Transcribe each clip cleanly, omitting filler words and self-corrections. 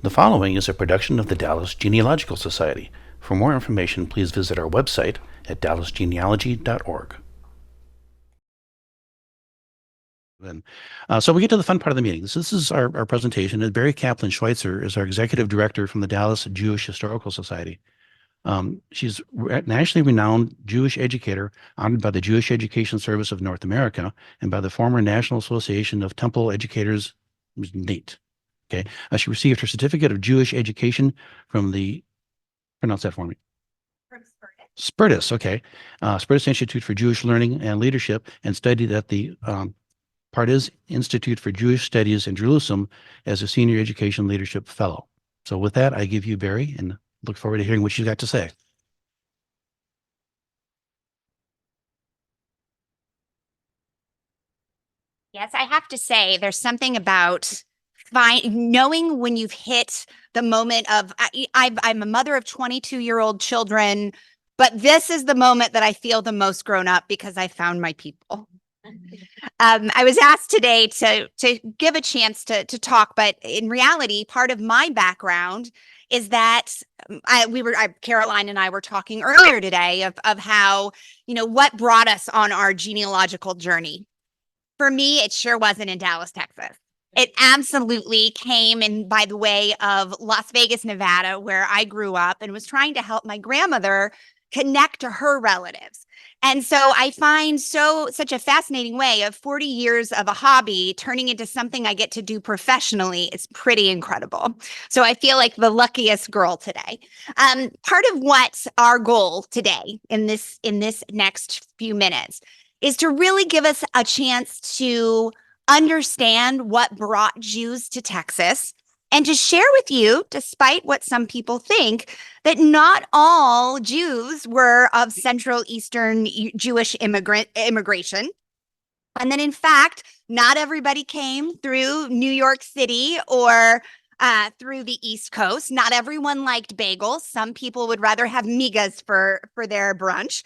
The following is a production of the Dallas Genealogical Society. For more information, please visit our website at dallasgenealogy.org. So we get to the fun part of the meeting. This is our presentation, and Beri Kaplan Schwitzer is our executive director from the Dallas Jewish Historical Society. She's a nationally renowned Jewish educator honored by the Jewish Education Service of North America and by the former National Association of Temple Educators, NATE. Okay. She received her certificate of Jewish education from the, pronounce that for me. Spertus, okay. Spertus Institute for Jewish Learning and Leadership, and studied at the Pardes Institute for Jewish Studies in Jerusalem as a Senior Education Leadership Fellow. So with that, I give you Beri and look forward to hearing what she's got to say. Yes, I have to say there's something about knowing when you've hit the moment of I'm a mother of 22-year-old children, but this is the moment that I feel the most grown up because I found my people. I was asked today to give a chance to talk, but in reality, part of my background is that Caroline and I were talking earlier today of how, what brought us on our genealogical journey. For me, it sure wasn't in Dallas, Texas. It absolutely came in by the way of Las Vegas, Nevada, where I grew up and was trying to help my grandmother connect to her relatives. And so I find such a fascinating way of 40 years of a hobby turning into something I get to do professionally. It's pretty incredible. So I feel like the luckiest girl today. Part of what our goal today in this next few minutes is to really give us a chance to understand what brought Jews to Texas and to share with you, despite what some people think, that not all Jews were of Central Eastern Jewish immigration. And that in fact, not everybody came through New York City or through the East Coast. Not everyone liked bagels. Some people would rather have migas for their brunch.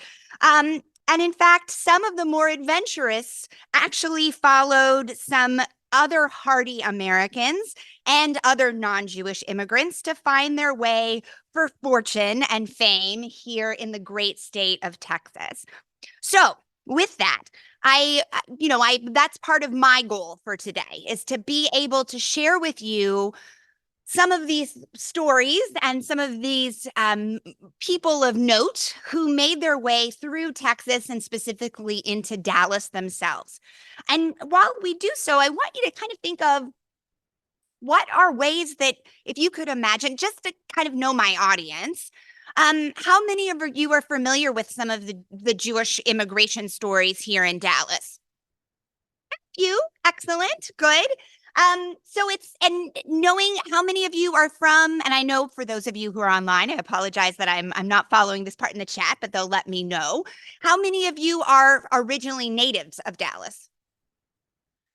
And in fact, some of the more adventurous actually followed some other hardy Americans and other non-Jewish immigrants to find their way for fortune and fame here in the great state of Texas. So with that, that's part of my goal for today is to be able to share with you some of these stories and some of these people of note who made their way through Texas and specifically into Dallas themselves. And while we do so, I want you to kind of think of what are ways that, if you could imagine, just to kind of know my audience, how many of you are familiar with some of the Jewish immigration stories here in Dallas? A few, excellent, good. And knowing how many of you are from, and I know for those of you who are online, I apologize that I'm not following this part in the chat, but they'll let me know. How many of you are originally natives of Dallas?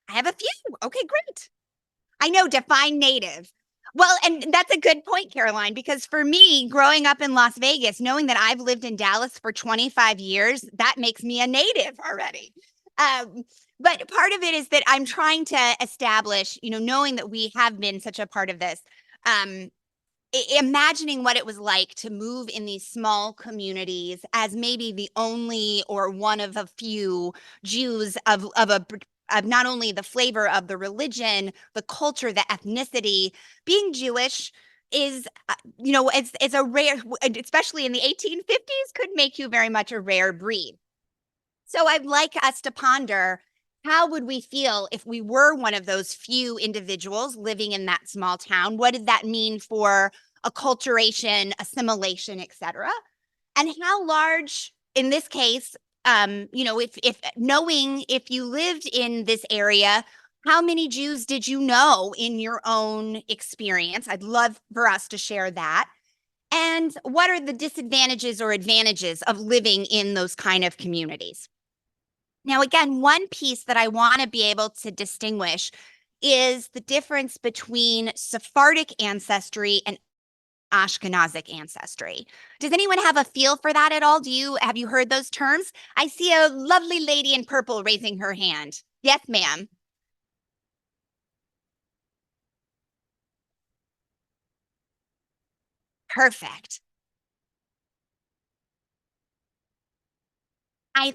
I have a few. Okay, great. I know, define native. Well, and that's a good point, Caroline, because for me, growing up in Las Vegas, knowing that I've lived in Dallas for 25 years, that makes me a native already. But part of it is that I'm trying to establish, knowing that we have been such a part of this, imagining what it was like to move in these small communities as maybe the only or one of a few Jews of not only the flavor of the religion, the culture, the ethnicity. Being Jewish is, it's a rare, especially in the 1850s, could make you very much a rare breed. So I'd like us to ponder, how would we feel if we were one of those few individuals living in that small town? What did that mean for acculturation, assimilation, etc.? And how large, in this case, if knowing if you lived in this area, how many Jews did you know in your own experience? I'd love for us to share that. And what are the disadvantages or advantages of living in those kind of communities? Now, again, one piece that I want to be able to distinguish is the difference between Sephardic ancestry and Ashkenazic ancestry. Does anyone have a feel for that at all? Have you heard those terms? I see a lovely lady in purple raising her hand. Yes, ma'am. Perfect.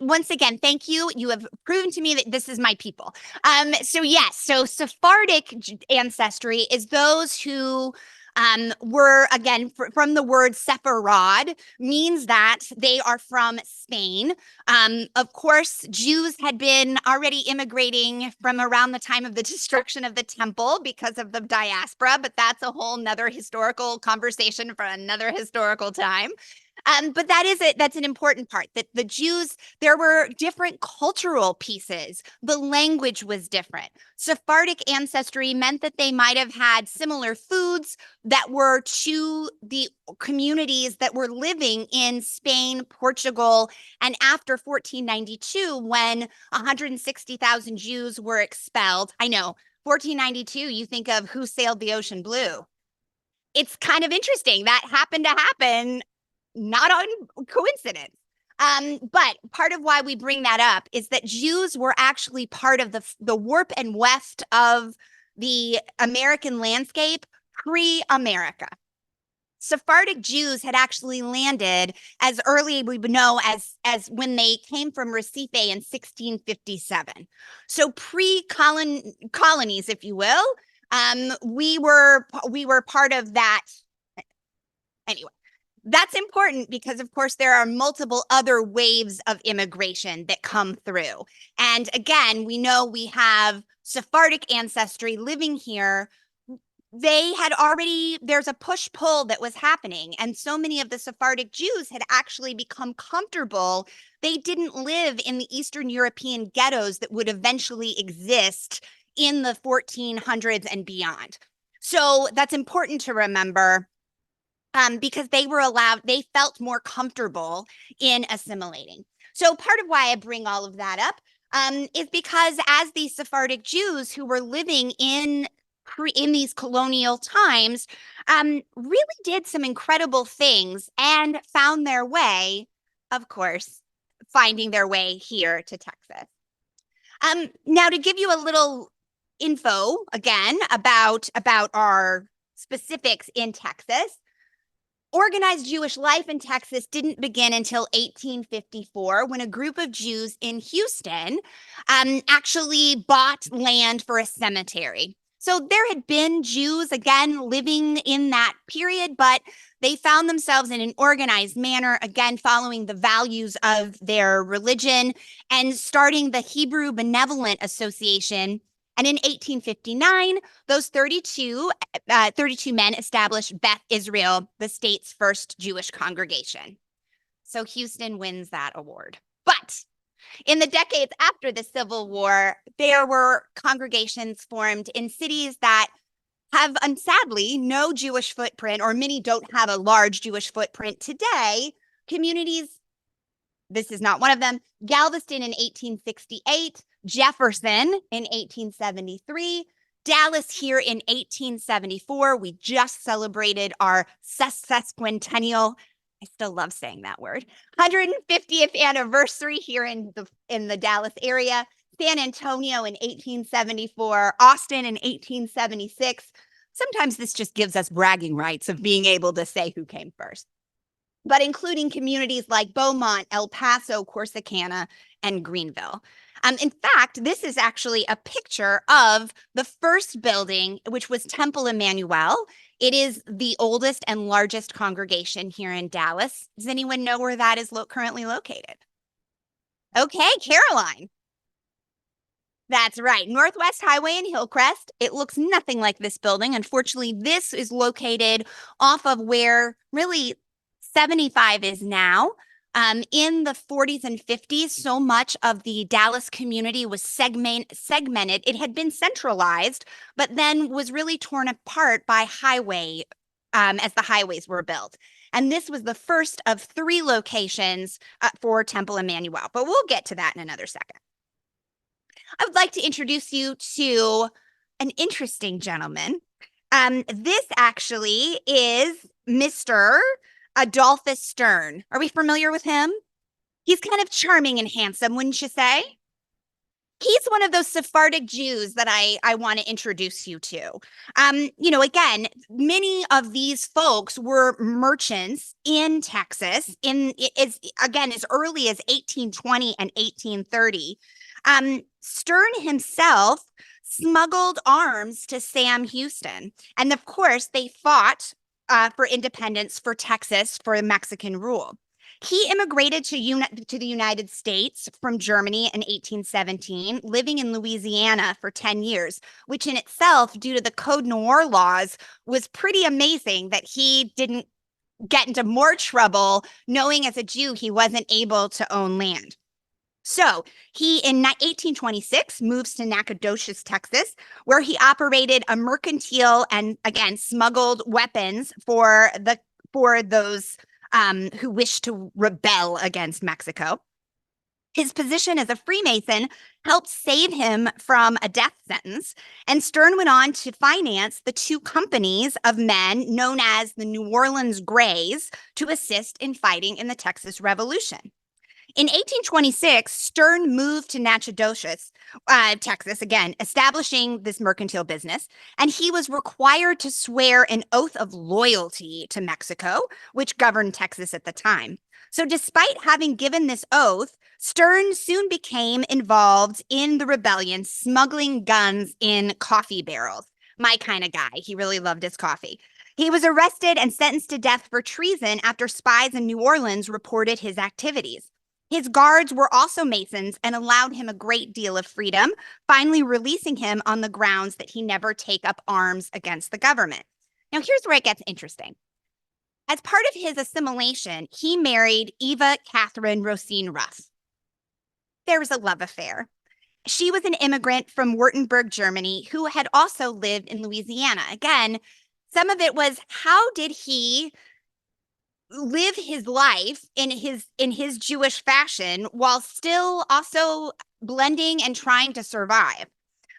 Once again, thank you. You have proven to me that this is my people. So yes, so Sephardic ancestry is those who were, again, from the word Sepharad, means that they are from Spain. Of course, Jews had been already immigrating from around the time of the destruction of the temple because of the diaspora, but that's a whole nother historical conversation for another historical time. But that is it. That's an important part, that the Jews, there were different cultural pieces. The language was different. Sephardic ancestry meant that they might have had similar foods that were to the communities that were living in Spain, Portugal, and after 1492, when 160,000 Jews were expelled. I know, 1492, you think of who sailed the ocean blue. It's kind of interesting. That happened to happen not on coincidence. But part of why we bring that up is that Jews were actually part of the warp and weft of the American landscape pre-America. Sephardic Jews had actually landed as early, we know, as when they came from Recife in 1657. So pre-colonies, if you will. We were part of that. Anyway, that's important because, of course, there are multiple other waves of immigration that come through. And again, we know we have Sephardic ancestry living here. They had already, there's a push-pull that was happening. And so many of the Sephardic Jews had actually become comfortable. They didn't live in the Eastern European ghettos that would eventually exist in the 1400s and beyond. So that's important to remember. Because they felt more comfortable in assimilating. So part of why I bring all of that up is because as these Sephardic Jews who were living in these colonial times really did some incredible things and found their way, of course, finding their way here to Texas. Now, to give you a little info again about our specifics in Texas. Organized Jewish life in Texas didn't begin until 1854, when a group of Jews in Houston actually bought land for a cemetery. So there had been Jews, again, living in that period, but they found themselves in an organized manner, again, following the values of their religion and starting the Hebrew Benevolent Association. And in 1859, those 32 men established Beth Israel, the state's first Jewish congregation. So Houston wins that award. But in the decades after the Civil War, there were congregations formed in cities that have, sadly, no Jewish footprint, or many don't have a large Jewish footprint today. Communities, this is not one of them, Galveston in 1868, Jefferson in 1873, Dallas here in 1874. We just celebrated our sesquicentennial, I still love saying that word, 150th anniversary here in the Dallas area. San Antonio in 1874, Austin in 1876. Sometimes this just gives us bragging rights of being able to say who came first. But including communities like Beaumont, El Paso, Corsicana, and Greenville. In fact, this is actually a picture of the first building, which was Temple Emmanuel. It is the oldest and largest congregation here in Dallas. Does anyone know where that is currently located? Okay, Caroline. That's right, Northwest Highway in Hillcrest. It looks nothing like this building. Unfortunately, this is located off of where really 75 is now. In the 40s and 50s, so much of the Dallas community was segmented. It had been centralized, but then was really torn apart by highway as the highways were built. And this was the first of 3 locations for Temple Emmanuel, but we'll get to that in another second. I would like to introduce you to an interesting gentleman. This actually is Mr. Adolphus Stern. Are we familiar with him? He's kind of charming and handsome, wouldn't you say? He's one of those Sephardic Jews that I want to introduce you to. Again, many of these folks were merchants in Texas as early as 1820 and 1830. Stern himself smuggled arms to Sam Houston, and of course they fought for independence for Texas for Mexican rule. He immigrated to the United States from Germany in 1817, living in Louisiana for 10 years, which in itself, due to the Code Noir laws, was pretty amazing that he didn't get into more trouble knowing as a Jew he wasn't able to own land. So he, in 1826, moves to Nacogdoches, Texas, where he operated a mercantile and, again, smuggled weapons for those who wished to rebel against Mexico. His position as a Freemason helped save him from a death sentence, and Stern went on to finance the two companies of men known as the New Orleans Greys to assist in fighting in the Texas Revolution. In 1826, Stern moved to Nacogdoches, Texas, again, establishing this mercantile business, and he was required to swear an oath of loyalty to Mexico, which governed Texas at the time. So despite having given this oath, Stern soon became involved in the rebellion, smuggling guns in coffee barrels. My kind of guy. He really loved his coffee. He was arrested and sentenced to death for treason after spies in New Orleans reported his activities. His guards were also Masons and allowed him a great deal of freedom, finally releasing him on the grounds that he never take up arms against the government. Now, here's where it gets interesting. As part of his assimilation, he married Eva Catherine Rosine Ruff. There was a love affair. She was an immigrant from Württemberg, Germany, who had also lived in Louisiana. Again, some of it was, how did he live his life in his Jewish fashion while still also blending and trying to survive?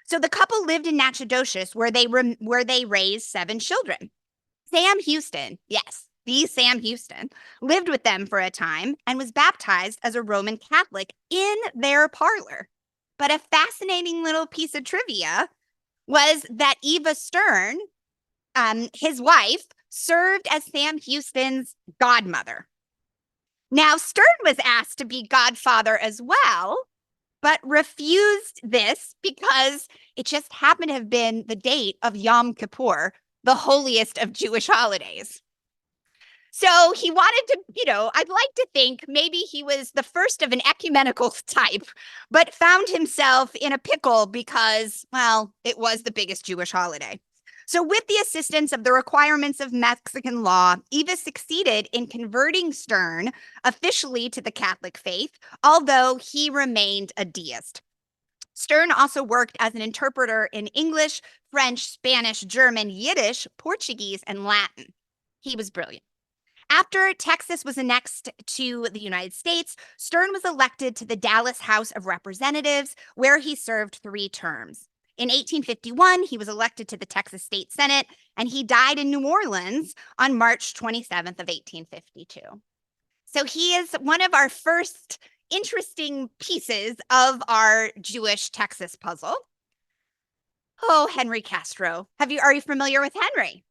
So the couple lived in Nacogdoches, where they raised 7 children. Sam Houston, yes, the Sam Houston, lived with them for a time and was baptized as a Roman Catholic in their parlor. But a fascinating little piece of trivia was that Eva Stern, his wife, served as Sam Houston's godmother. Now, Stern was asked to be godfather as well, but refused this because it just happened to have been the date of Yom Kippur, the holiest of Jewish holidays. So he wanted to, I'd like to think maybe he was the first of an ecumenical type, but found himself in a pickle because, well, it was the biggest Jewish holiday. So with the assistance of the requirements of Mexican law, Eva succeeded in converting Stern officially to the Catholic faith, although he remained a deist. Stern also worked as an interpreter in English, French, Spanish, German, Yiddish, Portuguese, and Latin. He was brilliant. After Texas was annexed to the United States, Stern was elected to the Dallas House of Representatives, where he served 3 terms. In 1851, he was elected to the Texas State Senate, and he died in New Orleans on March 27th of 1852. So he is one of our first interesting pieces of our Jewish Texas puzzle. Oh, Henry Castro. Are you familiar with Henry?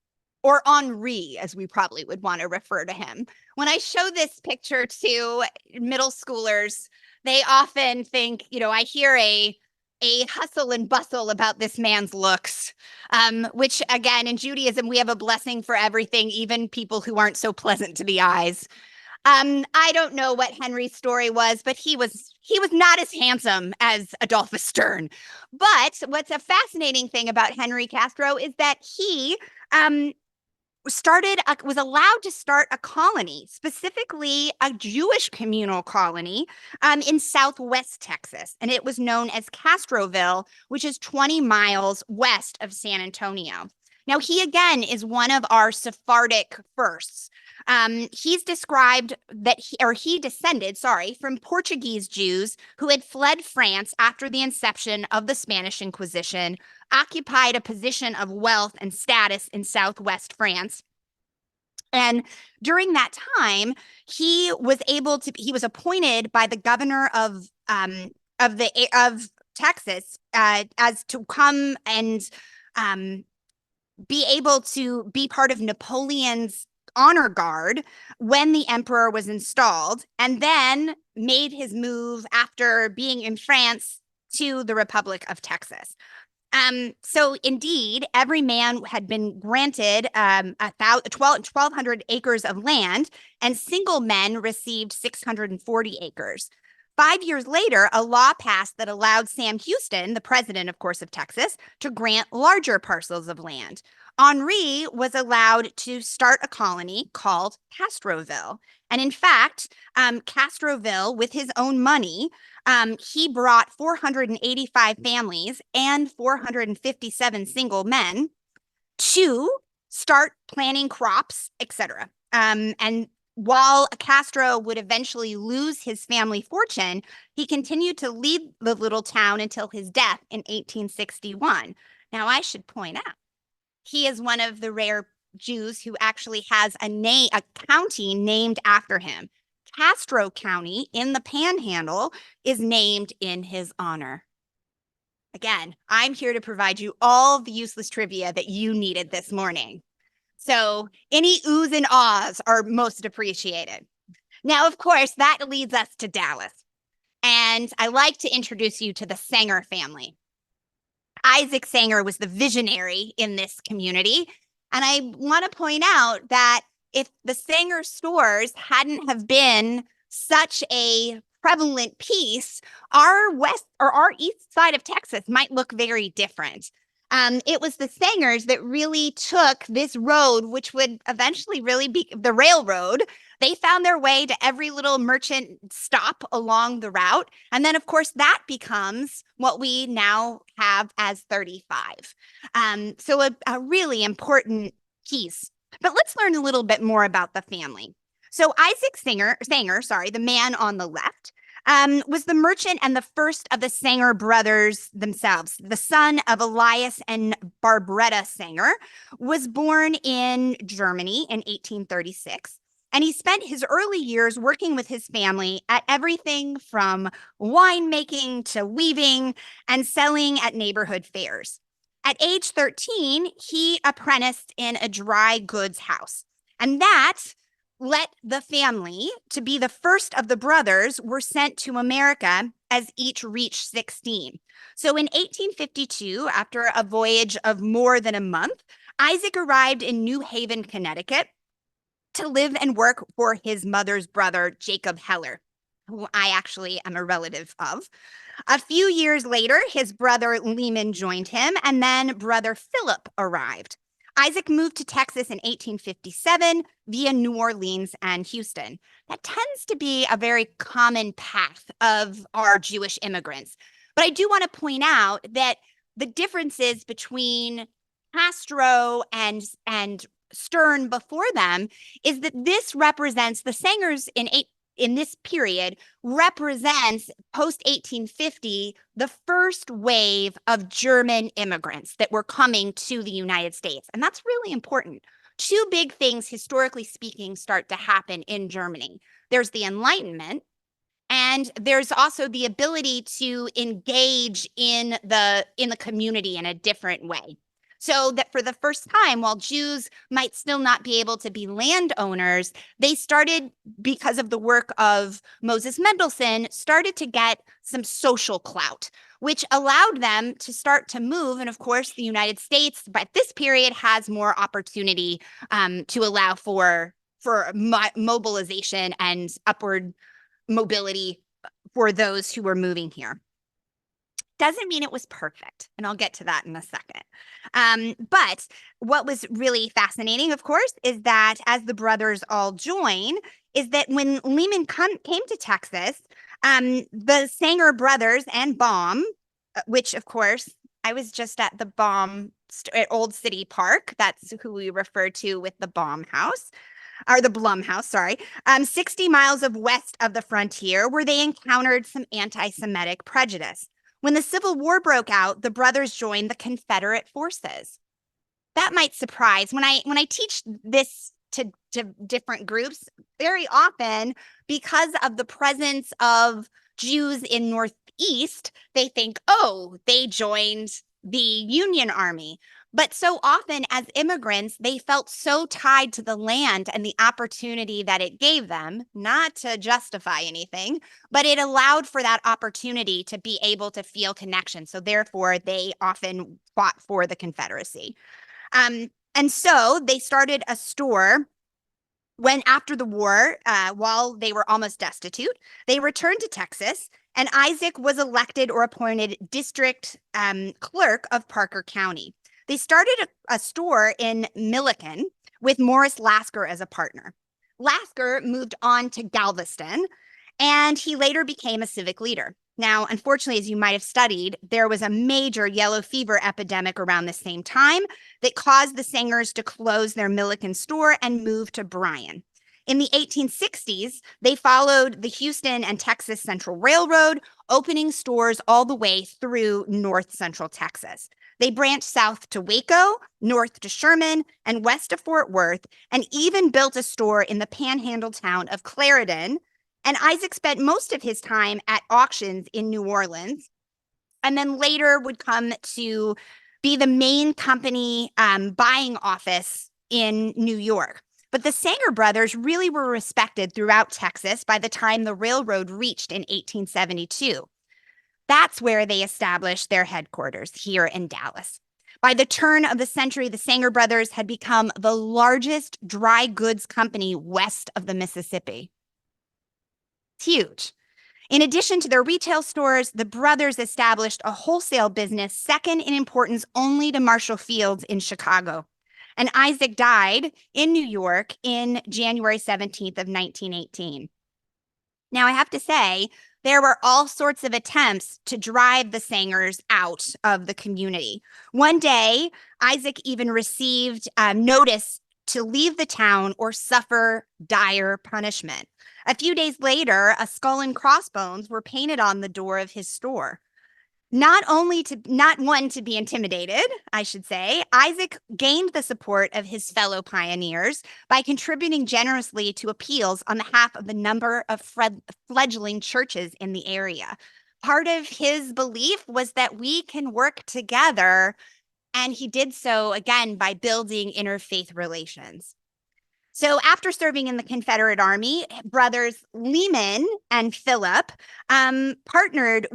Or Henri, as we probably would want to refer to him. When I show this picture to middle schoolers, they often think, I hear a hustle and bustle about this man's looks, which again, in Judaism, we have a blessing for everything, even people who aren't so pleasant to the eyes. I don't know what Henry's story was, but he was not as handsome as Adolphus Stern. But what's a fascinating thing about Henry Castro is that he was allowed to start a colony, specifically a Jewish communal colony in Southwest Texas. And it was known as Castroville, which is 20 miles west of San Antonio. Now, he again is one of our Sephardic firsts. He's described that he descended from Portuguese Jews who had fled France after the inception of the Spanish Inquisition, occupied a position of wealth and status in Southwest France. And during that time, he was appointed by the governor of Texas as to come and be able to be part of Napoleon's honor guard when the emperor was installed, and then made his move after being in France to the Republic of Texas. So indeed, every man had been granted 1,200 acres of land, and single men received 640 acres. 5 years later, a law passed that allowed Sam Houston, the president, of course, of Texas, to grant larger parcels of land. Henri was allowed to start a colony called Castroville. And in fact, Castroville, with his own money, he brought 485 families and 457 single men to start planting crops, etc. And while Castro would eventually lose his family fortune, he continued to lead the little town until his death in 1861. Now, I should point out, he is one of the rare Jews who actually has a county named after him. Castro County in the Panhandle is named in his honor. Again, I'm here to provide you all the useless trivia that you needed this morning. So any oohs and ahs are most appreciated. Now, of course, that leads us to Dallas. And I like to introduce you to the Sanger family. Isaac Sanger was the visionary in this community. And I want to point out that if the Sanger stores hadn't have been such a prevalent piece, our west or our east side of Texas might look very different. It was the Sangers that really took this road, which would eventually really be the railroad. They found their way to every little merchant stop along the route. And then, of course, that becomes what we now have as 35. So a really important piece. But let's learn a little bit more about the family. So Isaac Sanger, the man on the left, was the merchant and the first of the Sanger brothers themselves. The son of Elias and Barbretta Sanger was born in Germany in 1836. And he spent his early years working with his family at everything from winemaking to weaving and selling at neighborhood fairs. At age 13, he apprenticed in a dry goods house. And that led the family to be the first of the brothers were sent to America as each reached 16. So in 1852, after a voyage of more than a month, Isaac arrived in New Haven, Connecticut, to live and work for his mother's brother, Jacob Heller, who I actually am a relative of. A few years later, his brother Lehman joined him, and then brother Philip arrived. Isaac moved to Texas in 1857 via New Orleans and Houston. That tends to be a very common path of our Jewish immigrants. But I do want to point out that the differences between Castro and Stern before them is that this represents the Sangers in this period represents post 1850 the first wave of German immigrants that were coming to the United States. And that's really important. Two big things, historically speaking, start to happen in Germany. There's the Enlightenment, and there's also the ability to engage in the community in a different way. So that for the first time, while Jews might still not be able to be landowners, they started, because of the work of Moses Mendelssohn, started to get some social clout, which allowed them to start to move. And of course, the United States, by this period, has more opportunity to allow for mobilization and upward mobility for those who were moving here. Doesn't mean it was perfect, and I'll get to that in a second. But what was really fascinating, of course, is that as the brothers all join, is that when Lehman came to Texas, the Sanger brothers and Baum, which of course, I was just at the Baum at Old City Park. That's who we refer to with the Baum House. Or the Blum House, sorry, 60 miles west of the frontier, where they encountered some anti-Semitic prejudice. When the Civil War broke out, the brothers joined the Confederate forces. That might surprise. When I teach this to different groups, very often, because of the presence of Jews in Northeast, they think, oh, they joined the Union Army. But so often as immigrants, they felt so tied to the land and the opportunity that it gave them, not to justify anything, but it allowed for that opportunity to be able to feel connection. So therefore, they often fought for the Confederacy. And so they started a store when after the war, while they were almost destitute, they returned to Texas, and Isaac was elected or appointed district clerk of Parker County. They started a store in Milliken with Morris Lasker as a partner. Lasker moved on to Galveston, and he later became a civic leader. Now, unfortunately, as you might have studied, there was a major yellow fever epidemic around the same time that caused the Sangers to close their Milliken store and move to Bryan. In the 1860s, they followed the Houston and Texas Central Railroad, opening stores all the way through north central Texas. They branched south to Waco, north to Sherman, and west to Fort Worth, and even built a store in the panhandle town of Clarendon. And Isaac spent most of his time at auctions in New Orleans, and then later would come to be the main company buying office in New York. But the Sanger brothers really were respected throughout Texas by the time the railroad reached in 1872. That's where they established their headquarters here in Dallas. By the turn of the century, the Sanger brothers had become the largest dry goods company west of the Mississippi. It's huge. In addition to their retail stores, the brothers established a wholesale business second in importance only to Marshall Field's in Chicago. And Isaac died in New York in January 17th of 1918. Now, I have to say, there were all sorts of attempts to drive the Sangers out of the community. One day, Isaac even received notice to leave the town or suffer dire punishment. A few days later, a skull and crossbones were painted on the door of his store. Not one to be intimidated, I should say, Isaac gained the support of his fellow pioneers by contributing generously to appeals on behalf of the number of fledgling churches in the area. Part of his belief was that we can work together, and he did so again by building interfaith relations. So after serving in the Confederate Army, brothers Lehman and Philip partnered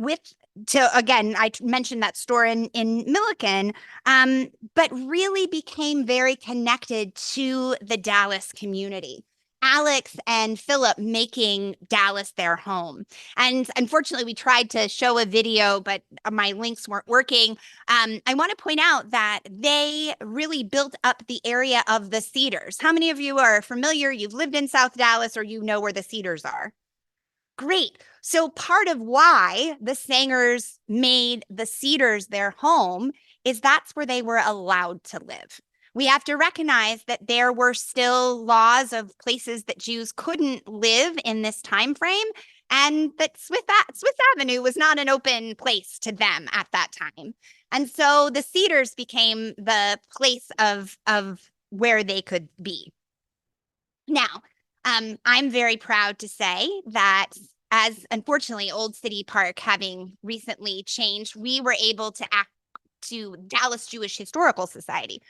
again, I mentioned that store in Milliken, but really became very connected to the Dallas community. Alex and Philip making Dallas their home. And unfortunately, we tried to show a video, but my links weren't working. I want to point out that they really built up the area of the Cedars. How many of you are familiar? You've lived in South Dallas, or you know where the Cedars are? Great. So part of why the Sangers made the Cedars their home is that's where they were allowed to live. We have to recognize that there were still laws of places that Jews couldn't live in this time frame, and that Swiss Avenue was not an open place to them at that time. And so the Cedars became the place of where they could be. Now, I'm very proud to say that, as unfortunately Old City Park having recently changed, we were able to Dallas Jewish Historical Society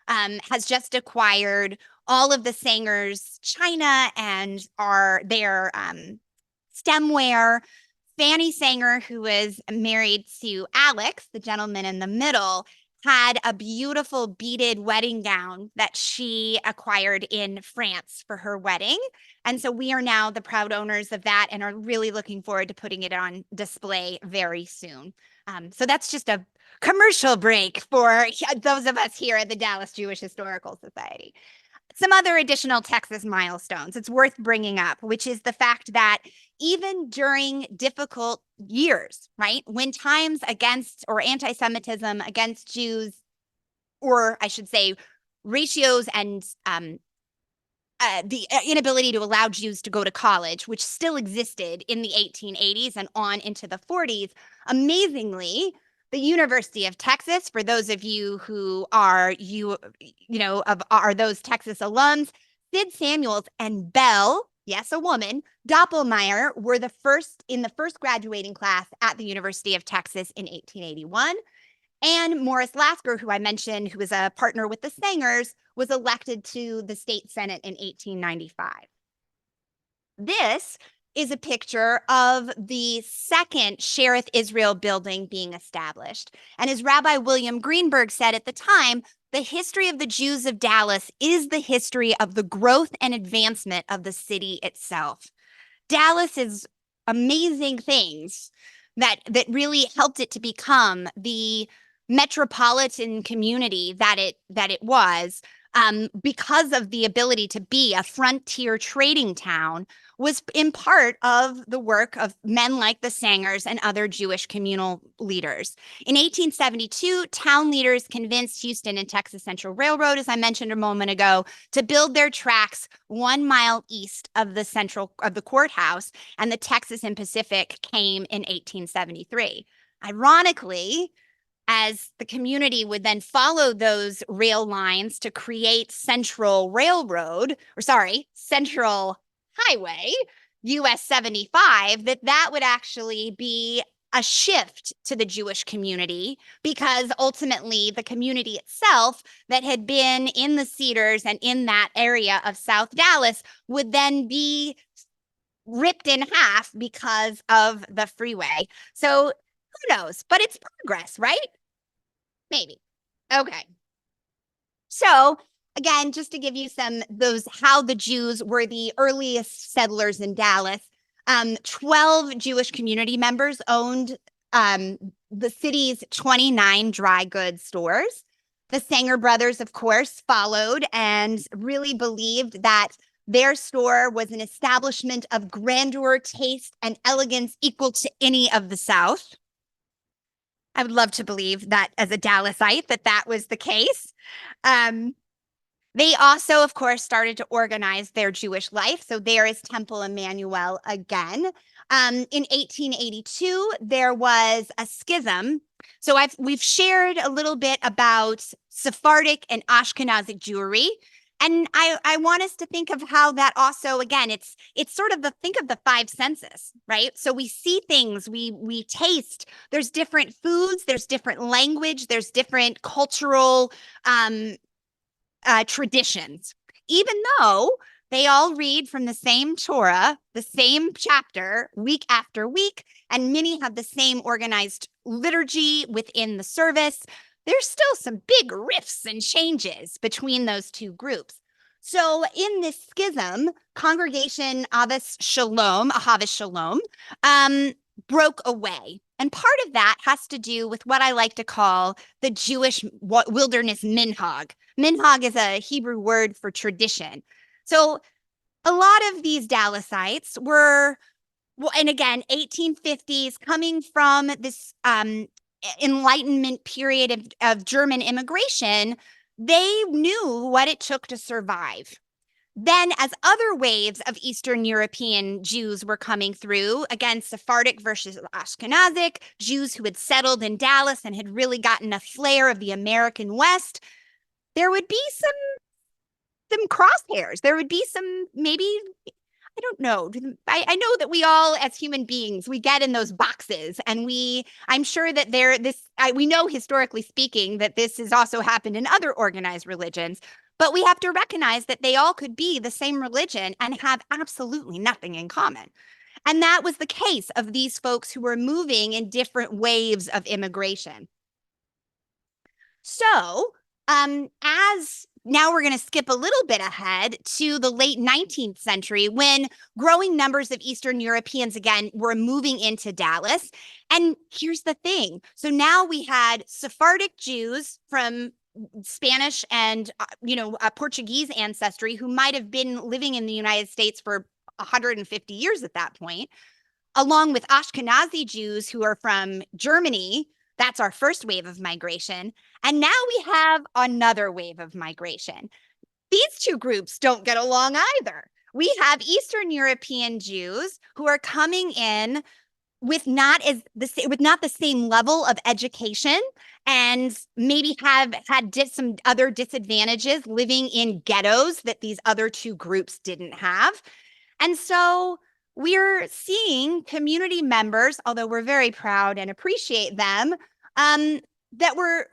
has just acquired all of the Sangers' china and their stemware. Fanny Sanger, who is married to Alex, the gentleman in the middle, had a beautiful beaded wedding gown that she acquired in France for her wedding. And so we are now the proud owners of that and are really looking forward to putting it on display very soon. So that's just a commercial break for those of us here at the Dallas Jewish Historical Society. Some other additional Texas milestones it's worth bringing up, which is the fact that even during difficult years, right, when times against or anti-Semitism against Jews, or I should say ratios and the inability to allow Jews to go to college, which still existed in the 1880s and on into the 40s, amazingly, the University of Texas, for those of you who are those Texas alums, Sid Samuels and Bell yes, a woman, Doppelmayr were the first in the first graduating class at the University of Texas in 1881. And Morris Lasker, who I mentioned, who was a partner with the Sangers, was elected to the state Senate in 1895. This is a picture of the second Sherith Israel building being established. And as Rabbi William Greenberg said at the time, the history of the Jews of Dallas is the history of the growth and advancement of the city itself. Dallas is amazing things that really helped it to become the metropolitan community that it was, because of the ability to be a frontier trading town, was in part of the work of men like the Sangers and other Jewish communal leaders. In 1872, town leaders convinced Houston and Texas Central Railroad, as I mentioned a moment ago, to build their tracks 1 mile east of the courthouse, and the Texas and Pacific came in 1873. Ironically, as the community would then follow those rail lines to create Central Highway, US 75, that would actually be a shift to the Jewish community, because ultimately the community itself that had been in the Cedars and in that area of South Dallas would then be ripped in half because of the freeway. So who knows? But it's progress, right? Maybe. Okay. So again, just to give you how the Jews were the earliest settlers in Dallas, 12 Jewish community members owned the city's 29 dry goods stores. The Sanger brothers, of course, followed and really believed that their store was an establishment of grandeur, taste, and elegance equal to any of the South. I would love to believe that as a Dallasite that was the case. They also, of course, started to organize their Jewish life. So there is Temple Emmanuel again. In 1882, there was a schism. So we've shared a little bit about Sephardic and Ashkenazic Jewry. And I want us to think of how that also, again, it's sort of think of the five senses, right? So we see things, we taste, there's different foods, there's different language, there's different cultural traditions, even though they all read from the same Torah, the same chapter, week after week, and many have the same organized liturgy within the service. There's still some big rifts and changes between those two groups. So in this schism, Congregation Ahavas Shalom, broke away. And part of that has to do with what I like to call the Jewish wilderness minhag. Minhag is a Hebrew word for tradition. So a lot of these Dallasites were, well, and again, 1850s, coming from this Enlightenment period of German immigration, they knew what it took to survive. Then, as other waves of Eastern European Jews were coming through, again, Sephardic versus Ashkenazic, Jews who had settled in Dallas and had really gotten a flair of the American West, there would be some crosshairs. There would be some, maybe, I don't know. I know that we all, as human beings, we get in those boxes, and I'm sure that we know historically speaking that this has also happened in other organized religions, but we have to recognize that they all could be the same religion and have absolutely nothing in common. And that was the case of these folks who were moving in different waves of immigration. So, as now we're going to skip a little bit ahead to the late 19th century, when growing numbers of Eastern Europeans again were moving into Dallas. And here's the thing. So now we had Sephardic Jews from Spanish and Portuguese ancestry who might have been living in the United States for 150 years at that point, along with Ashkenazi Jews who are from Germany. That's our first wave of migration. And now we have another wave of migration. These two groups don't get along either. We have Eastern European Jews who are coming in with not the same level of education, and maybe have had some other disadvantages living in ghettos that these other two groups didn't have. And so we're seeing community members, although we're very proud and appreciate them, that we're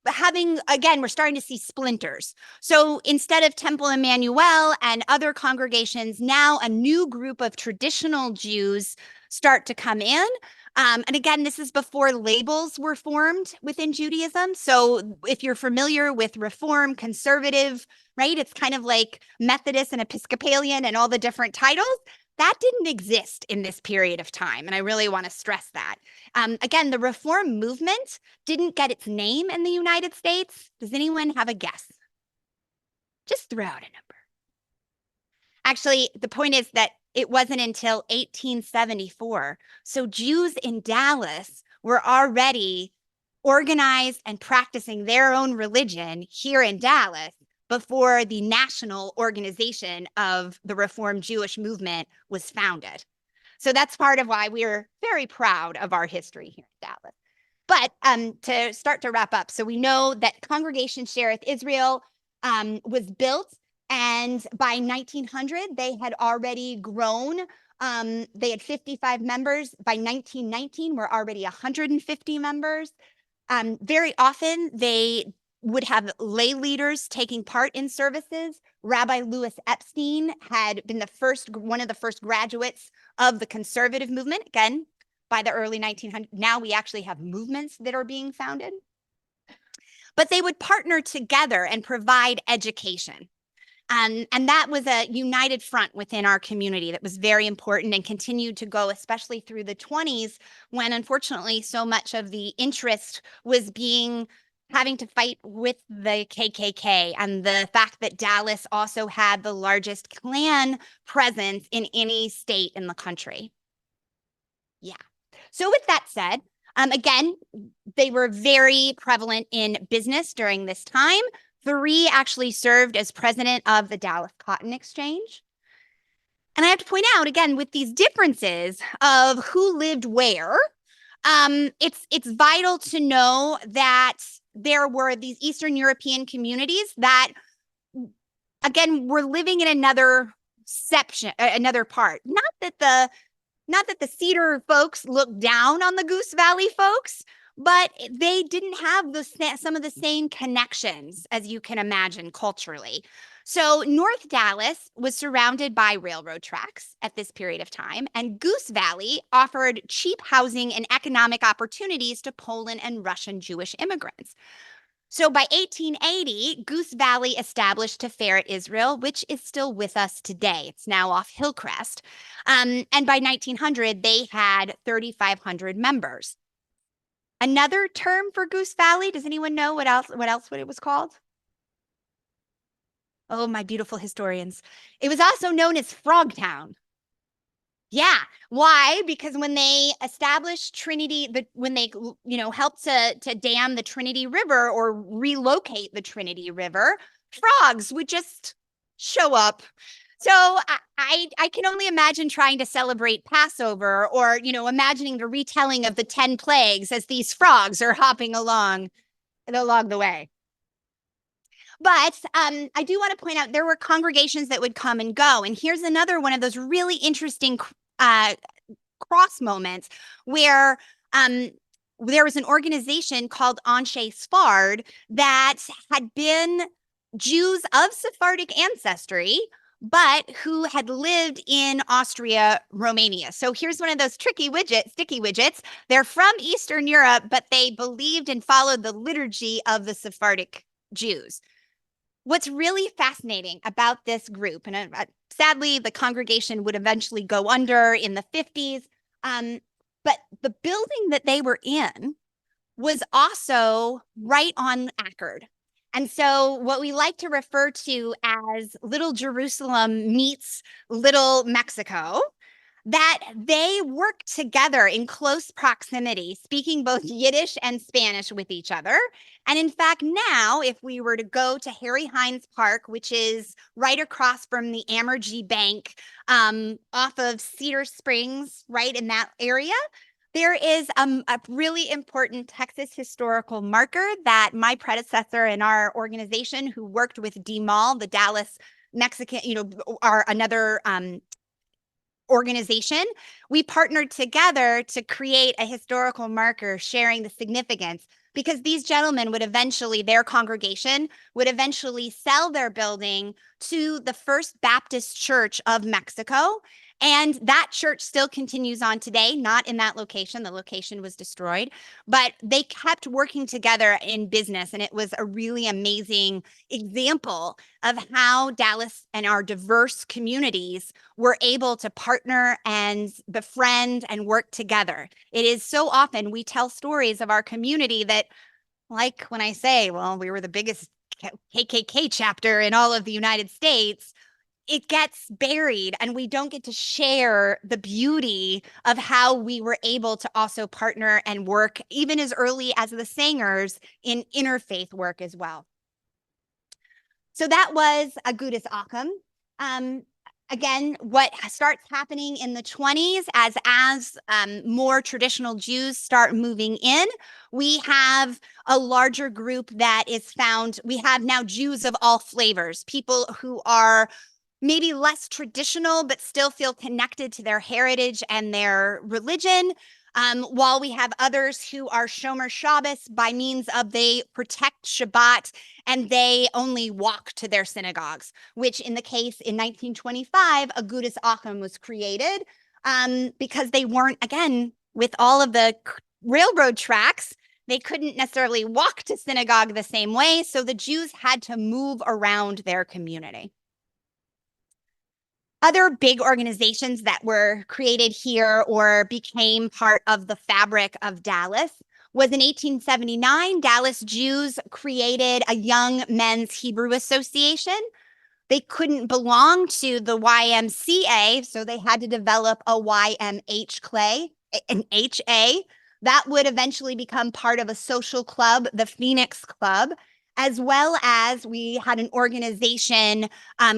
having, again, we're starting to see splinters. So instead of Temple Emmanuel and other congregations, now a new group of traditional Jews start to come in. And again, this is before labels were formed within Judaism. So if you're familiar with Reform, Conservative, right, it's kind of like Methodist and Episcopalian and all the different titles. That didn't exist in this period of time. And I really want to stress that. Again, the Reform movement didn't get its name in the United States. Does anyone have a guess? Just throw out a number. Actually, the point is that it wasn't until 1874. So Jews in Dallas were already organized and practicing their own religion here in Dallas before the national organization of the Reformed Jewish movement was founded. So that's part of why we're very proud of our history here in Dallas. But to start to wrap up, so we know that Congregation Shereth Israel was built, and by 1900, they had already grown. They had 55 members. By 1919, we're already 150 members. Very often, they would have lay leaders taking part in services. Rabbi Louis Epstein had been one of the first graduates of the conservative movement. Again, by the early 1900s, now we actually have movements that are being founded. But they would partner together and provide education. And that was a united front within our community that was very important and continued to go, especially through the 20s, when unfortunately so much of the interest was having to fight with the KKK, and the fact that Dallas also had the largest Klan presence in any state in the country. Yeah. So with that said, again, they were very prevalent in business during this time. Beri actually served as president of the Dallas Cotton Exchange. And I have to point out, again, with these differences of who lived where, it's vital to know that there were these Eastern European communities that, again, were living in another section, another part. Not that the Cedar folks looked down on the Goose Valley folks, but they didn't have some of the same connections as you can imagine culturally. So North Dallas was surrounded by railroad tracks at this period of time, and Goose Valley offered cheap housing and economic opportunities to Poland and Russian Jewish immigrants. So by 1880, Goose Valley established Tiferet Israel, which is still with us today. It's now off Hillcrest. And by 1900, they had 3,500 members. Another term for Goose Valley, does anyone know what it was called? Oh, my beautiful historians. It was also known as Frogtown. Yeah. Why? Because when they established Trinity, when they, helped to dam the Trinity River or relocate the Trinity River, frogs would just show up. So I can only imagine trying to celebrate Passover or, imagining the retelling of the 10 plagues as these frogs are hopping along the way. But I do want to point out there were congregations that would come and go. And here's another one of those really interesting cross moments where there was an organization called Anshe Sfard that had been Jews of Sephardic ancestry, but who had lived in Austria, Romania. So here's one of those sticky widgets. They're from Eastern Europe, but they believed and followed the liturgy of the Sephardic Jews. What's really fascinating about this group, and sadly, the congregation would eventually go under in the 50s, but the building that they were in was also right on Ackerd. And so what we like to refer to as Little Jerusalem meets Little Mexico, that they work together in close proximity, speaking both Yiddish and Spanish with each other. And in fact, now, if we were to go to Harry Hines Park, which is right across from the Amergee Bank off of Cedar Springs, right in that area, there is a really important Texas historical marker that my predecessor in our organization who worked with DMAL, the Dallas Mexican, another organization, we partnered together to create a historical marker sharing the significance, because these gentlemen would eventually, their congregation would eventually sell their building to the First Baptist Church of Mexico. And that church still continues on today, not in that location. The location was destroyed, but they kept working together in business. And it was a really amazing example of how Dallas and our diverse communities were able to partner and befriend and work together. It is so often we tell stories of our community that, like when I say, well, we were the biggest KKK chapter in all of the United States, it gets buried and we don't get to share the beauty of how we were able to also partner and work even as early as the Sangers in interfaith work as well. So that was Agudas Achim. Again, what starts happening in the 20s as more traditional Jews start moving in, we have a larger group that is found. We have now Jews of all flavors, people who are maybe less traditional, but still feel connected to their heritage and their religion. While we have others who are Shomer Shabbos by means of they protect Shabbat and they only walk to their synagogues, which in the case in 1925, Agudas Achim was created because they weren't, again, with all of the railroad tracks, they couldn't necessarily walk to synagogue the same way. So the Jews had to move around their community. Other big organizations that were created here or became part of the fabric of Dallas was in 1879, Dallas Jews created a Young Men's Hebrew Association. They couldn't belong to the YMCA, so they had to develop a YMH clay, an HA. That would eventually become part of a social club, the Phoenix Club, as well as we had an organization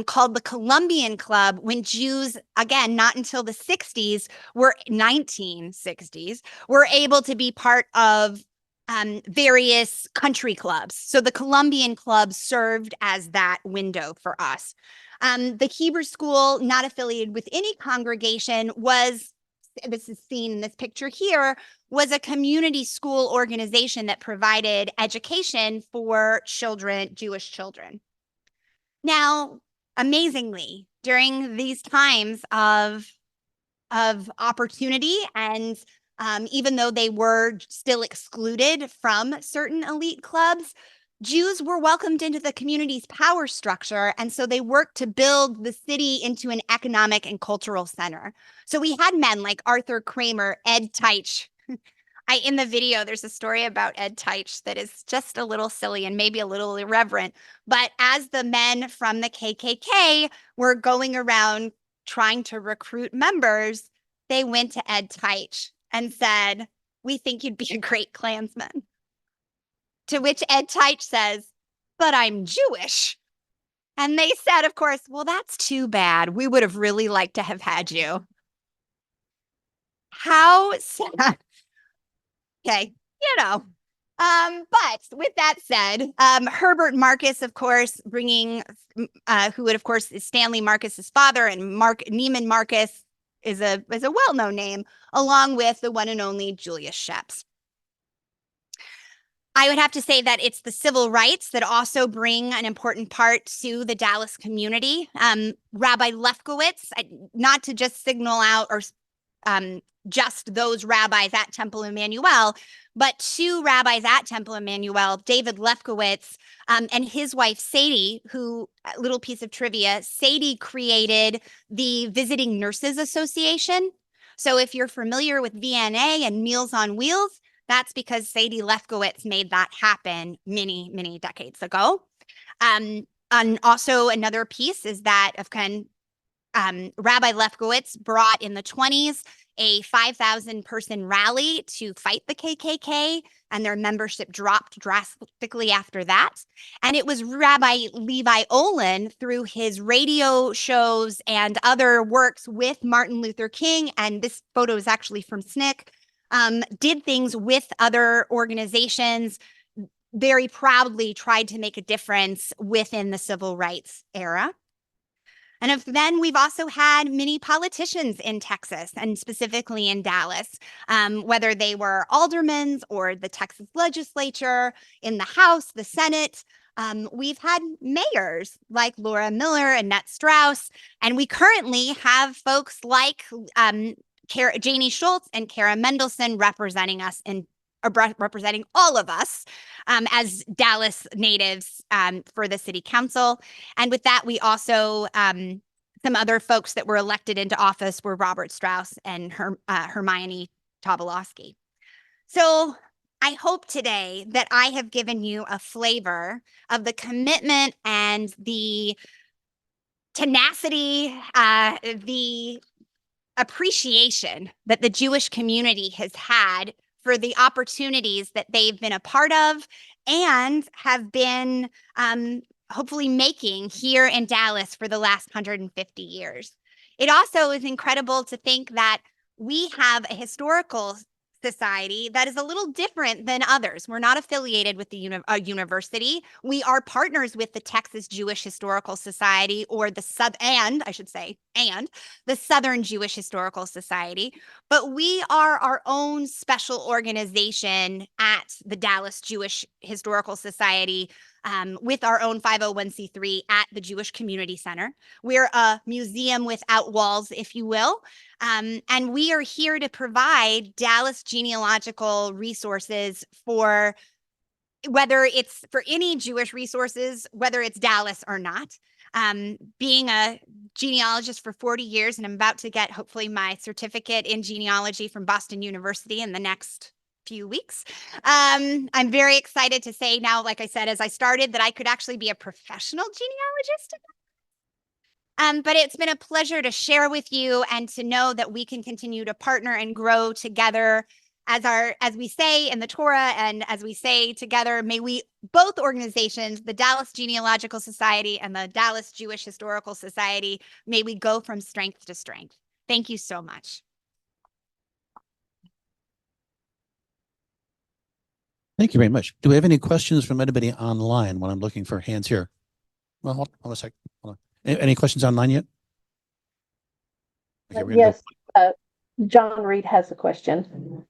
called the Columbian Club when Jews, again, not until the 60s, were 1960s, were able to be part of various country clubs. So the Columbian Club served as that window for us. The Hebrew school, not affiliated with any congregation, was, this is seen in this picture here, was a community school organization that provided education for children, Jewish children. Now, amazingly, during these times of opportunity and even though they were still excluded from certain elite clubs, Jews were welcomed into the community's power structure. And so they worked to build the city into an economic and cultural center. So we had men like Arthur Kramer, Ed Teich. In the video, there's a story about Ed Teich that is just a little silly and maybe a little irreverent. But as the men from the KKK were going around trying to recruit members, they went to Ed Teich and said, "We think you'd be a great Klansman." To which Ed Teich says, "But I'm Jewish." And they said, of course, "Well, that's too bad. We would have really liked to have had you." How sad. Okay, but with that said, Herbert Marcus, of course, bringing, who would, of course, is Stanley Marcus's father, and Neiman Marcus is a well-known name, along with the one and only Julius Sheps. I would have to say that it's the civil rights that also bring an important part to the Dallas community. Rabbi Lefkowitz, not to just signal out or just those rabbis at Temple Emmanuel, but two rabbis at Temple Emmanuel, David Lefkowitz and his wife Sadie, who, a little piece of trivia, Sadie created the Visiting Nurses Association. So if you're familiar with VNA and Meals on Wheels, that's because Sadie Lefkowitz made that happen many, many decades ago. And also another piece is that of Rabbi Lefkowitz brought in the 20s a 5,000 person rally to fight the KKK, and their membership dropped drastically after that. And it was Rabbi Levi Olin, through his radio shows and other works with Martin Luther King, and this photo is actually from SNCC, did things with other organizations, very proudly tried to make a difference within the civil rights era. And then we've also had many politicians in Texas and specifically in Dallas, whether they were aldermen or the Texas legislature, in the House, the Senate. We've had mayors like Laura Miller and Annette Strauss, and we currently have folks like Janie Schultz and Kara Mendelson representing us representing all of us as Dallas natives for the city council. And with that, we also, some other folks that were elected into office were Robert Strauss and Hermione Tobolowsky. So I hope today that I have given you a flavor of the commitment and the tenacity, the appreciation that the Jewish community has had for the opportunities that they've been a part of and have been hopefully making here in Dallas for the last 150 years. It also is incredible to think that we have a historical society that is a little different than others. We're not affiliated with the university. We are partners with the Texas Jewish Historical Society, or the the Southern Jewish Historical Society. But we are our own special organization at the Dallas Jewish Historical Society, with our own 501c3 at the Jewish Community Center. We're a museum without walls, if you will. And we are here to provide Dallas genealogical resources for whether it's for any Jewish resources, whether it's Dallas or not. Being a genealogist for 40 years, and I'm about to get hopefully my certificate in genealogy from Boston University in the next few weeks. I'm very excited to say now, like I said, as I started, that I could actually be a professional genealogist. But it's been a pleasure to share with you and to know that we can continue to partner and grow together as we say in the Torah, and as we say together, may we, both organizations, the Dallas Genealogical Society and the Dallas Jewish Historical Society, may we go from strength to strength. Thank you so much. Thank you very much. Do we have any questions from anybody online when I'm looking for hands here? Well, hold on a sec. Hold on. Any questions online yet? Okay, yes, John Reed has a question.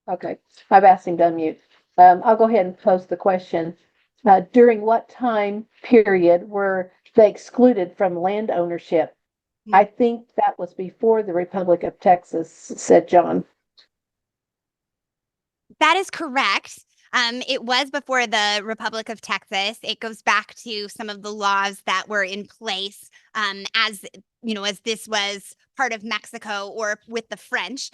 Okay, I've asked him to unmute. I'll go ahead and pose the question. During what time period were they excluded from land ownership? I think that was before the Republic of Texas, said John. That is correct. It was before the Republic of Texas. It goes back to some of the laws that were in place, as this was part of Mexico or with the French,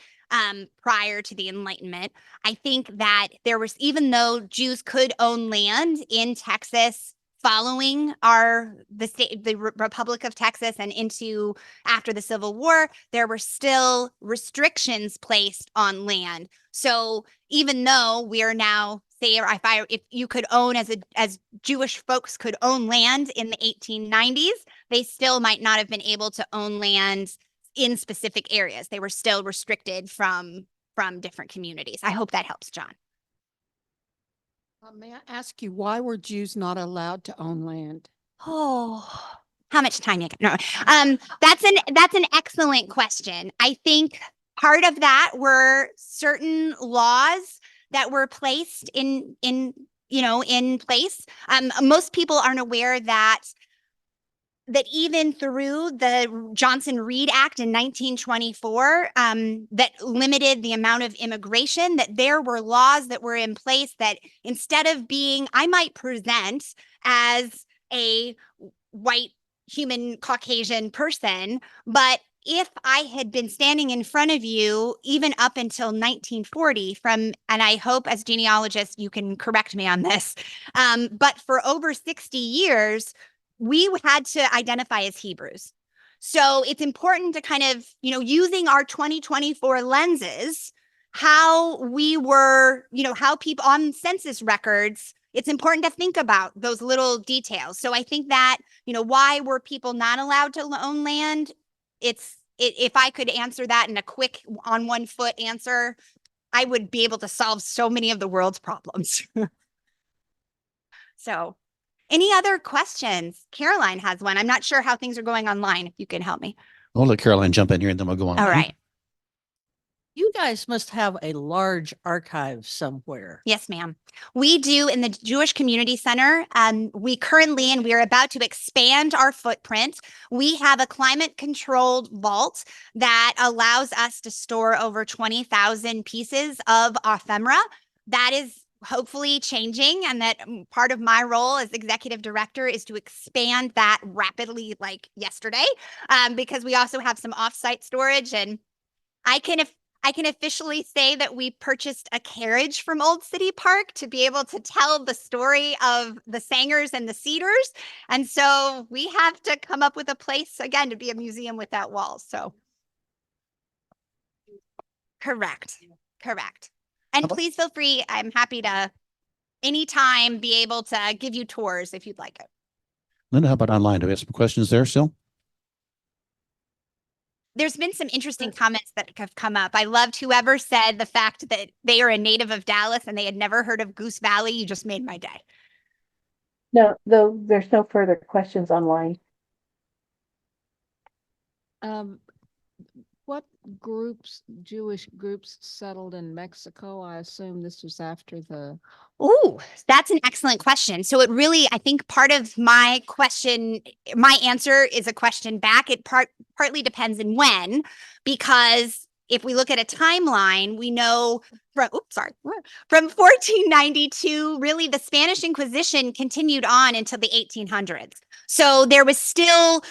prior to the Enlightenment. I think that there was, even though Jews could own land in Texas following the Republic of Texas and into after the Civil War, there were still restrictions placed on land. So even though we are now, say, if you could own as Jewish folks could own land in the 1890s, they still might not have been able to own land in specific areas. They were still restricted from different communities. I hope that helps, John. May I ask you, why were Jews not allowed to own land? Oh, how much time you got? No, that's an excellent question. I think part of that were certain laws that were placed in place. Most people aren't aware that even through the Johnson-Reed Act in 1924, that limited the amount of immigration, that there were laws that were in place that instead of being, I might present as a white human Caucasian person, but if I had been standing in front of you even up until 1940 and I hope as genealogists you can correct me on this, but for over 60 years, we had to identify as Hebrews. So it's important to kind of, using our 2024 lenses, how we were, how people on census records, it's important to think about those little details. So I think that, why were people not allowed to own land? If I could answer that in a quick on one foot answer, I would be able to solve so many of the world's problems. So, any other questions? Caroline has one. I'm not sure how things are going online. If you can help me. I'll let Caroline jump in here and then we'll go on. All right. You guys must have a large archive somewhere. Yes, ma'am. We do in the Jewish Community Center. We currently, and we are about to expand our footprint. We have a climate controlled vault that allows us to store over 20,000 pieces of ephemera. That is hopefully changing, and that part of my role as executive director is to expand that rapidly, like yesterday, because we also have some offsite storage. And I can officially say that we purchased a carriage from Old City Park to be able to tell the story of the Sangers and the Cedars. And so we have to come up with a place again to be a museum without walls. So correct. And please feel free. I'm happy to anytime be able to give you tours if you'd like it. Linda, how about online? Do we have some questions there still? There's been some interesting comments that have come up. I loved whoever said the fact that they are a native of Dallas and they had never heard of Goose Valley. You just made my day. No, though there's no further questions online. What groups, Jewish groups settled in Mexico? I assume this was after the. Oh, that's an excellent question. So it really, I think part of my question, my answer is a question back. It partly depends on when, because if we look at a timeline, we know from 1492, really the Spanish Inquisition continued on until the 1800s. So there was still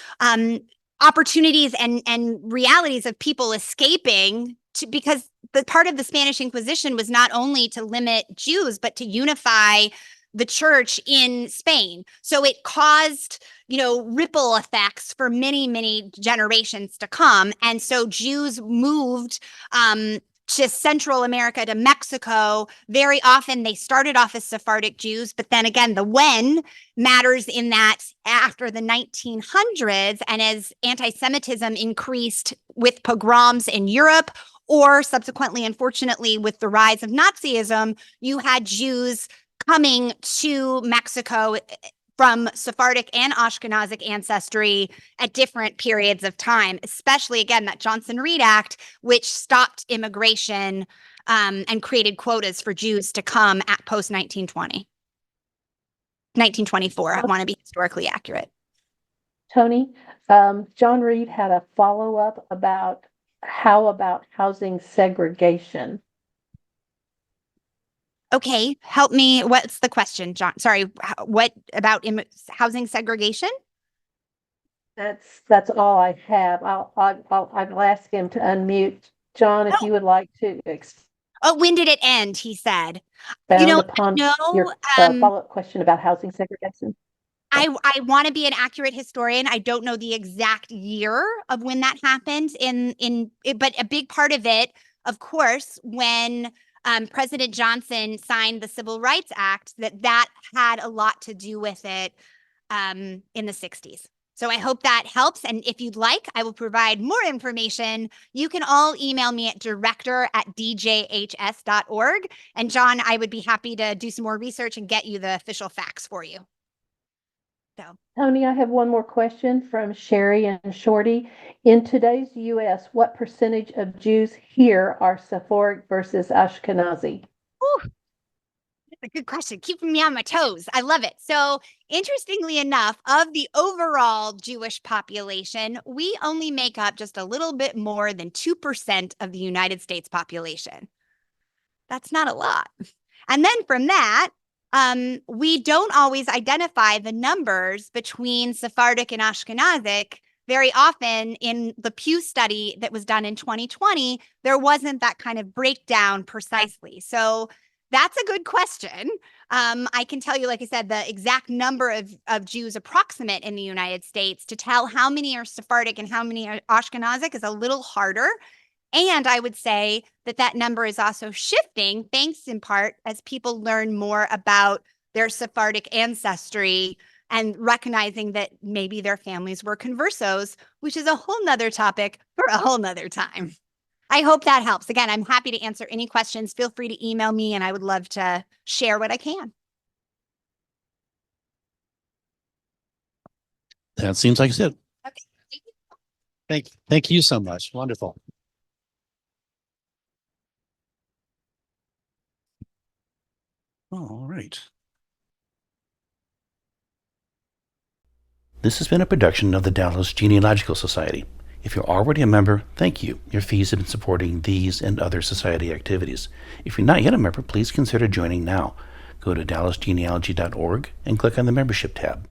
opportunities and realities of people escaping because the part of the Spanish Inquisition was not only to limit Jews, but to unify the church in Spain. So it caused, ripple effects for many, many generations to come. And so Jews moved to Central America, to Mexico. Very often they started off as Sephardic Jews, but then again, the when matters in that after the 1900s, and as anti-Semitism increased with pogroms in Europe, or subsequently, unfortunately, with the rise of Nazism, you had Jews coming to Mexico from Sephardic and Ashkenazic ancestry at different periods of time, especially, again, that Johnson-Reed Act, which stopped immigration and created quotas for Jews to come at post-1920. 1924, I want to be historically accurate. Tony, John Reed had a follow-up about housing segregation? Okay, help me. What's the question, John? Sorry, what about housing segregation? That's all I have. I'll ask him to unmute. John, if you would like to Oh, when did it end? He said. expound upon your follow-up question about housing segregation. I want to be an accurate historian. I don't know the exact year of when that happened but a big part of it, of course, when President Johnson signed the Civil Rights Act, that had a lot to do with it in the 60s. So I hope that helps. And if you'd like, I will provide more information. You can all email me at director@djhs.org. And John, I would be happy to do some more research and get you the official facts for you. So, Tony, I have one more question from Sherry and Shorty. In today's U.S., what percentage of Jews here are Sephardic versus Ashkenazi? that's a good question. Keeping me on my toes. I love it. So, interestingly enough, of the overall Jewish population, we only make up just a little bit more than 2% of the United States population. That's not a lot. And then from that, we don't always identify the numbers between Sephardic and Ashkenazic. Very often in the Pew study that was done in 2020, there wasn't that kind of breakdown precisely. So that's a good question. I can tell you, like I said, the exact number of Jews approximate in the United States. To tell how many are Sephardic and how many are Ashkenazic is a little harder. And I would say that number is also shifting, thanks in part as people learn more about their Sephardic ancestry and recognizing that maybe their families were conversos, which is a whole nother topic for a whole nother time. I hope that helps. Again, I'm happy to answer any questions. Feel free to email me and I would love to share what I can. That seems like it's it. Okay. Thank you. Thank you so much. Wonderful. All right. This has been a production of the Dallas Genealogical Society. If you're already a member, thank you. Your fees have been supporting these and other society activities. If you're not yet a member, please consider joining now. Go to dallasgenealogy.org and click on the membership tab.